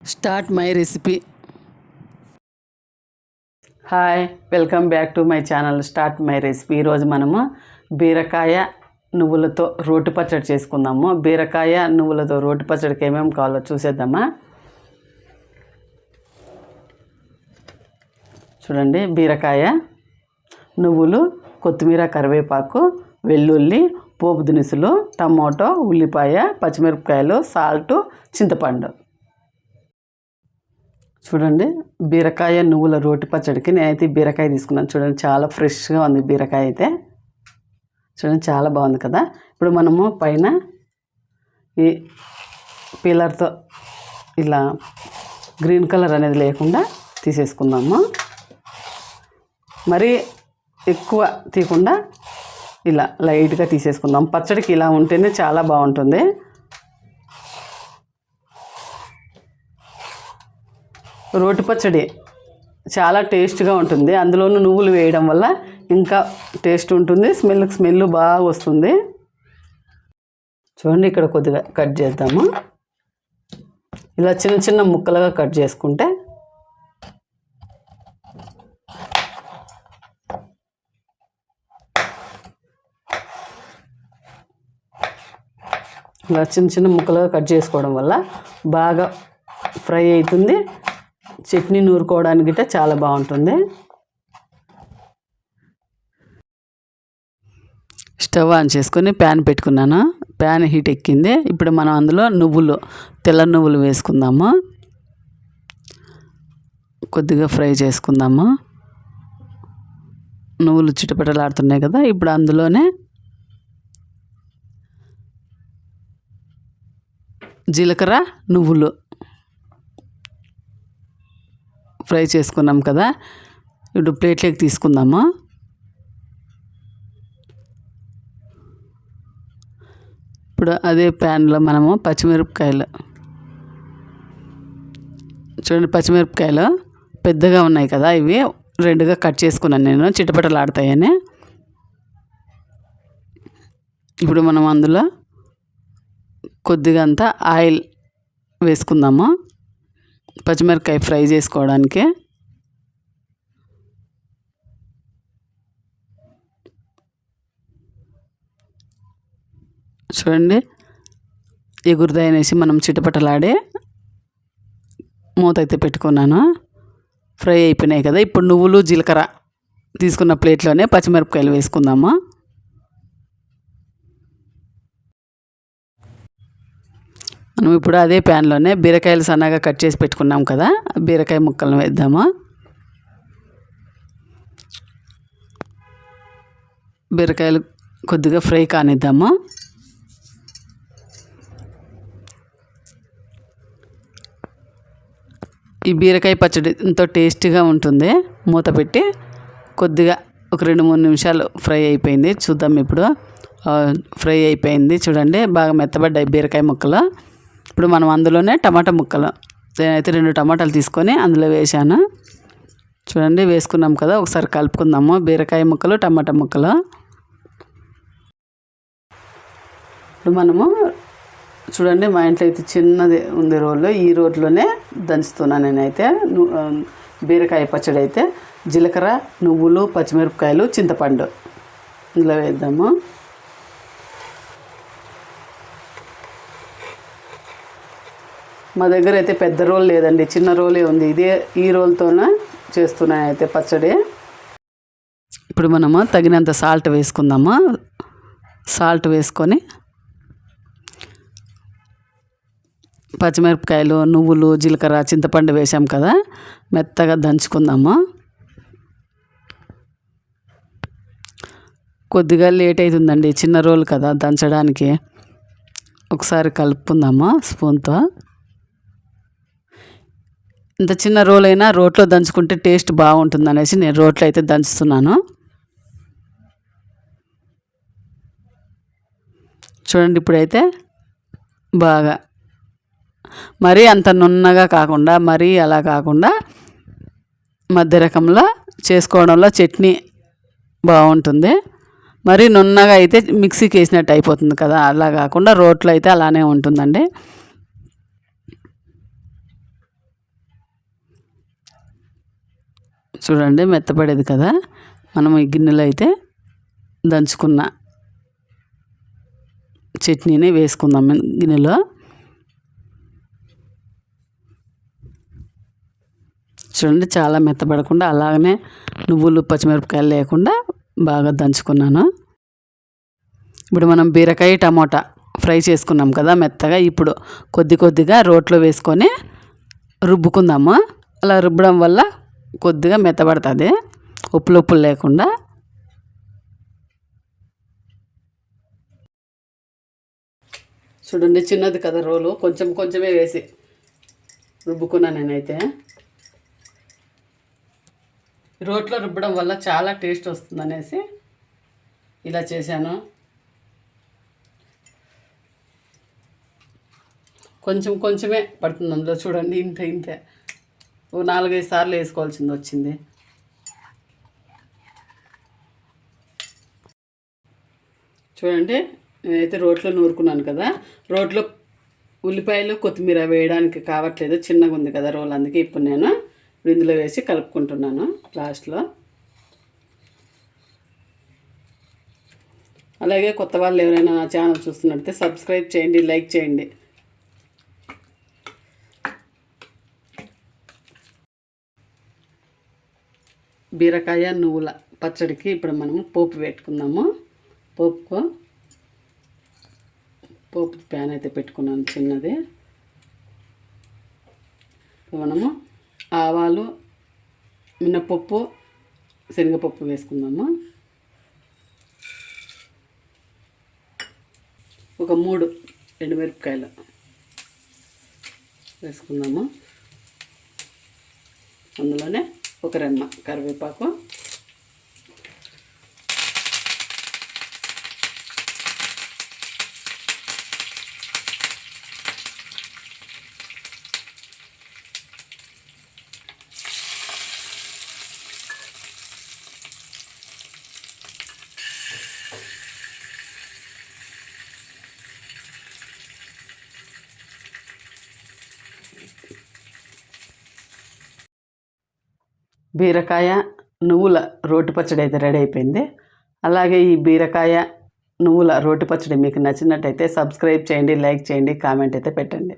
Start my recipe. Hi, welcome back to my channel start my recipe. ఈరోజు మనము బీరకాయ నువ్వులతో రోటి పచ్చడి చేసుకుందాము. బీరకాయ నువ్వులతో రోటి పచ్చడికి ఏమేమి కావాలో చూసేద్దామా. చూడండి, బీరకాయ, నువ్వులు, కొత్తిమీర, కరివేపాకు, వెల్లుల్లి, పోపు దినుసులు, టమోటో, ఉల్లిపాయ, పచ్చిమిరపకాయలు, సాల్ట్, చింతపండు. చూడండి, బీరకాయ నువ్వుల రోటి పచ్చడికి నేనైతే బీరకాయ తీసుకున్నాను. చూడండి, చాలా ఫ్రెష్గా ఉంది బీరకాయ అయితే. చూడండి, చాలా బాగుంది కదా. ఇప్పుడు మనము పైన ఈ పీలర్తో ఇలా గ్రీన్ కలర్ అనేది లేకుండా తీసేసుకుందాము. మరీ ఎక్కువ తీయకుండా ఇలా లైట్గా తీసేసుకుందాం. పచ్చడికి ఇలా ఉంటేనే చాలా బాగుంటుంది. రోటి పచ్చడి చాలా టేస్ట్గా ఉంటుంది. అందులోనూ నువ్వులు వేయడం వల్ల ఇంకా టేస్ట్ ఉంటుంది. స్మెల్ బాగా వస్తుంది. చూడండి, ఇక్కడ కొద్దిగా కట్ చేద్దాము. ఇలా చిన్న చిన్న ముక్కలుగా కట్ చేసుకుంటే ఇలా చిన్న చిన్న ముక్కలుగా కట్ చేసుకోవడం వల్ల బాగా ఫ్రై అవుతుంది. చట్నీ నూరుకోవడానికి చాలా బాగుంటుంది. స్టవ్ ఆన్ చేసుకొని ప్యాన్ పెట్టుకున్నాను. ప్యాన్ హీట్ ఎక్కింది. ఇప్పుడు మనం అందులో నువ్వులు, తెల్ల నువ్వులు వేసుకుందాము. కొద్దిగా ఫ్రై చేసుకుందాము. నువ్వులు చిటపటలాడుతున్నాయి కదా. ఇప్పుడు అందులోనే జీలకర్ర, నువ్వులు ఫ్రై చేసుకున్నాం కదా. ఇప్పుడు ప్లేట్లోకి తీసుకుందాము. ఇప్పుడు అదే ప్యాన్లో మనము పచ్చిమిరపకాయలు, చూడండి, పచ్చిమిరపకాయలు పెద్దగా ఉన్నాయి కదా, ఇవి రెండుగా కట్ చేసుకున్నాను నేను, చిటపటలాడతాయని. ఇప్పుడు మనం అందులో కొద్దిగా అంతా ఆయిల్ వేసుకుందాము. పచ్చిమిరపకాయ ఫ్రై చేసుకోవడానికి. చూడండి, ఎగురుదాయి అనేసి మనం చిటపటలాడే మూత అయితే పెట్టుకున్నాను. ఫ్రై అయిపోయినాయి కదా. ఇప్పుడు నువ్వులు, జీలకర్ర తీసుకున్న ప్లేట్లోనే పచ్చిమిరపకాయలు వేసుకుందాము. మనం ఇప్పుడు అదే ప్యాన్లోనే బీరకాయలు సన్నగా కట్ చేసి పెట్టుకున్నాం కదా, బీరకాయ ముక్కలను వేద్దాము. బీరకాయలు కొద్దిగా ఫ్రై కానిద్దాము. ఈ బీరకాయ పచ్చడి ఎంతో టేస్టీగా ఉంటుంది. మూత పెట్టి కొద్దిగా ఒక 2-3 నిమిషాలు ఫ్రై అయిపోయింది. చూద్దాం. ఇప్పుడు ఫ్రై అయిపోయింది. చూడండి, బాగా మెత్తబడ్డాయి బీరకాయ ముక్కలు. ఇప్పుడు మనం అందులోనే టమాటా ముక్కలు, నేనైతే 2 టమాటాలు తీసుకొని అందులో వేసాను. చూడండి, వేసుకున్నాం కదా. ఒకసారి కలుపుకుందాము. బీరకాయ ముక్కలు, టమాటా ముక్కలు. ఇప్పుడు మనము చూడండి, మా ఇంట్లో అయితే చిన్నది ఉంది రోల్లో. ఈ రోట్లోనే దంచుతున్నాను నేనైతే బీరకాయ పచ్చడి అయితే. జీలకర్ర, నువ్వులు, పచ్చిమిరపకాయలు, చింతపండు ఇందులో వేద్దాము. మా దగ్గర అయితే పెద్ద రోల్ లేదండి, చిన్న రోలే ఉంది. ఈ రోల్తోనే చేస్తున్నాను అయితే పచ్చడి. ఇప్పుడు మనము తగినంత సాల్ట్ వేసుకుందాము. సాల్ట్ వేసుకొని పచ్చిమిరపకాయలు, నువ్వులు, జీలకర్ర, చింతపండు వేసాం కదా, మెత్తగా దంచుకుందాము. కొద్దిగా లేట్ అవుతుందండి, చిన్న రోల్ కదా దంచడానికి. ఒకసారి కలుపుకుందాము స్పూన్తో. ఇంత చిన్న రోల్ అయినా రోట్లో దంచుకుంటే టేస్ట్ బాగుంటుంది అనేసి నేను రోట్లో అయితే దంచుతున్నాను. చూడండి, ఇప్పుడైతే బాగా మరీ అంత నున్నగా కాకుండా, మరీ అలా కాకుండా మధ్య రకంలో చేసుకోవడంలో చట్నీ బాగుంటుంది. మరీ నున్నగా అయితే మిక్సీకి వేసినట్టు అయిపోతుంది కదా, అలా కాకుండా రోట్లో అయితే అలానే ఉంటుందండి. చూడండి మెత్తపడేది కదా. మనం ఈ గిన్నెలో అయితే దంచుకున్న చట్నీని వేసుకుందాం గిన్నెలో. చూడండి చాలా మెత్తపడకుండా అలాగనే నువ్వులు పచ్చిమిరపకాయలు లేకుండా బాగా దంచుకున్నాను. ఇప్పుడు మనం బీరకాయ టమోటా ఫ్రై చేసుకున్నాం కదా మెత్తగా. ఇప్పుడు కొద్దిగా రోట్లో వేసుకొని రుబ్బుకుందాము. అలా రుబ్బడం వల్ల కొద్దిగా మెత్తబడుతుంది, ఉప్పులు లేకుండా. చూడండి చిన్నది కదా రోలు, కొంచెమే వేసి రుబ్బుకున్నాను నేనైతే. రోట్లో రుబ్బడం వల్ల చాలా టేస్ట్ వస్తుంది అనేసి ఇలా చేశాను. కొంచెమే పడుతుంది అందులో. చూడండి ఇంతే ఓ 4-5 సార్లు వేసుకోవాల్సింది వచ్చింది. చూడండి నేనైతే రోట్లో నూరుకున్నాను కదా. రోట్లో ఉల్లిపాయలు కొత్తిమీర వేయడానికి కావట్లేదు, చిన్నగా ఉంది కదా రోల్. అందుకే ఇప్పుడు నేను ఇందులో వేసి కలుపుకుంటున్నాను లాస్ట్లో. అలాగే కొత్త వాళ్ళు ఎవరైనా నా ఛానల్ చూస్తున్నట్లయితే సబ్స్క్రైబ్ చేయండి, లైక్ చేయండి. బీరకాయ నువ్వుల పచ్చడికి ఇప్పుడు మనము పోపు పెట్టుకుందాము. పోపు ప్యాన్ అయితే పెట్టుకున్నాను చిన్నది. మనము ఆవాలు, మినపప్పు, శనగపప్పు వేసుకుందాము. ఒక 3 ఎండుమిరపకాయలు వేసుకుందాము. అందులోనే ఒక రెమ్మ కరివేపాకు, బీరకాయ నువ్వుల రోటి పచ్చడి అయితే రెడీ అయిపోయింది. అలాగే ఈ బీరకాయ నువ్వుల రోటి పచ్చడి మీకు నచ్చినట్టయితే సబ్స్క్రైబ్ చేయండి, లైక్ చేయండి, కామెంట్ అయితే పెట్టండి.